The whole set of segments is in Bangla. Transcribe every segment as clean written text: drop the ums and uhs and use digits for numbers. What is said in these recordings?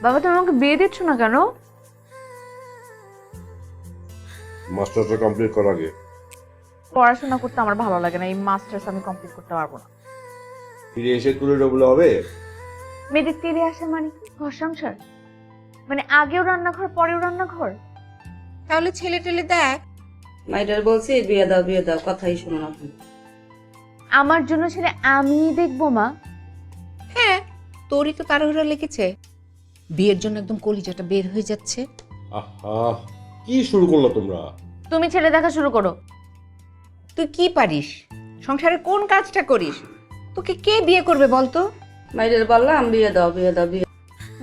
বাবা তুমি আমাকে বিয়ে দিচ্ছ না কেন? মাস্টার্সটা কমপ্লিট করার আগে। পড়াশোনা করতে আমার ভালো লাগে না, এই মাস্টার্স আমি কমপ্লিট করতে পারবো না। ফিরে এসে তুলে ডবলে হবে? মেয়েদের তেলে আসে মানে কি? ঘর সংসার মানে আগেও রান্নাঘর পরেও রান্নাঘর? তাহলে ছেলে টেলে দেখ। মাইটার বলছি বিয়ে দাও কথাই শোনো না তুমি। আমার জন্য ছেলে আমি দেখবো মা? হ্যাঁ, তোরই তো তাড়াহুড়া লেগেছে, বিয়ের জন্য একদম কলিজাটা বের হয়ে যাচ্ছে। আহা, কি শুরু করলো তোমরা? তুমি ছেলে দেখা শুরু করো। তুই কি পারিস, সংসারের কোন কাজটা করিস? তোকে কে বিয়ে করবে বলতো? মাইটার বললাম বিয়ে দাও বিয়ে।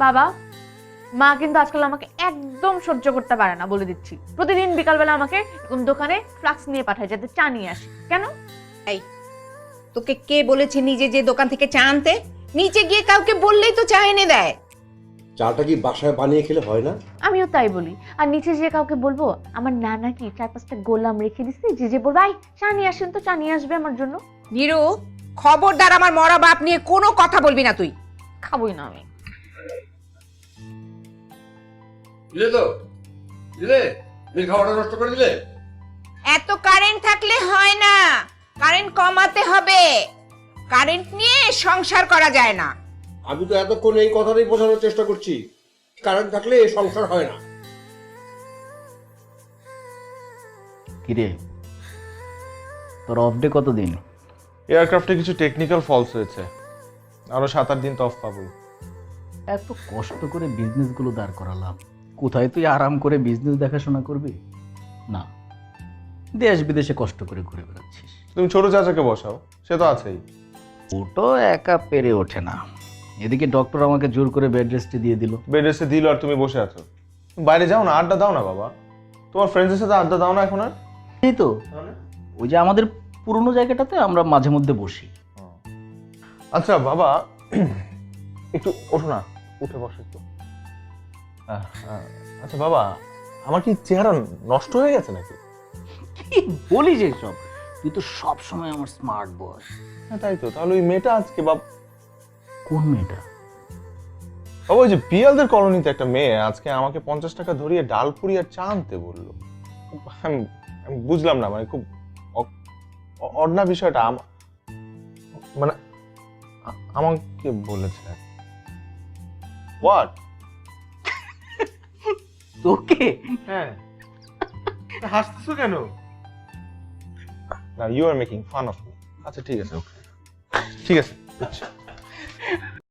বাবা মা কিন্তু আজকাল আমাকে একদম সহ্য করতে পারে না, বলে দিচ্ছি। প্রতিদিন বিকালবেলা আমাকে কোন দোকানে ফ্লাক্স নিয়ে পাঠায় যাতে চা নিয়ে আসি। কেন? এই, তোকে কে বলেছে নিজে যে দোকান থেকে চা আনতে? নিচে গিয়ে কাউকে বললেই তো চা এনে দেয়। চাটা কি বাসায় বানিয়ে খেলে হয় না? আমিও তাই বলি। আর নিচে যে কাউকে বলবো আমার নানা কি 4-5টা গোলাম রেখে দিচ্ছে, যে বলবো আই চা নিয়ে আসেন, তো চা নিয়ে আসবে আমার জন্য। নিরু, খবরদার আমার মরা বাপ নিয়ে কোনো কথা বলবি না তুই। খাবোই না আমি। দিলে তো দিলে, খাবারটা নষ্ট করে দিলে। এত কারেন্ট থাকলে হয় না, কারেন্ট কমাতে হবে। কারেন্ট নিয়ে সংসার করা যায় না। আমি তো এতক্ষণ এই কথাটাই বোঝানোর চেষ্টা করছি, কারেন্ট থাকলে সংসার হয় না। কিরে, তোর অফ ডে কতদিন? এয়ারক্রাফটে কিছু টেকনিক্যাল ফলস হয়েছে, আরো 7-8 দিন তো অফ পাবো। এত কষ্ট করে বিজনেসগুলো দাঁড় করালাম, কোথায় তুই আরাম করে বিজনেস দেখাশোনা করবি? না, দেশ বিদেশে কষ্ট করে ঘুরে বেড়াচ্ছিস। তুমি ছোট চাচাকে বসাও, সে তো আছেই। ওটো একা পেরে ওঠে না। এদিকে ডক্টর আমাকে জোর করে বেড রেস্টে দিয়ে দিল। বেড রেস্টে দিল আর তুমি বসে আছো। বাইরে যাও না, আড্ডা দাও না বাবা। তোমার ফ্রেন্ডসের সাথে আড্ডা দাও না এখন আর? এই তো ওই যে আমাদের পুরনো জায়গাটাতে আমরা মাঝে মধ্যে বসি। আচ্ছা বাবা, একটু ওঠো না, উঠে বসো একটু। আচ্ছা বাবা, আমার কি চেহারা নষ্ট হয়ে গেছে নাকি? কি বলিস এসব? তুই তো সব সময় আমার স্মার্ট বয়। হ্যাঁ তাই তো। তাহলে ওই মেয়েটা আজকে কোন মেয়েটা? বাবা ওই যে পিয়ালদের কলোনিতে একটা মেয়ে আজকে আমাকে 50 টাকা ধরিয়ে ডাল পুরি আর চা আনতে বললো। আমি বুঝলাম না, মানে খুব অডনা বিষয়টা। মানে আমাকে বলেছে। হোয়াট? তোকে? হ্যাঁ, হাসতেছো কেন? না, you are making fun of me. আচ্ছা ঠিক আছে, ওকে ঠিক আছে, বুঝছি।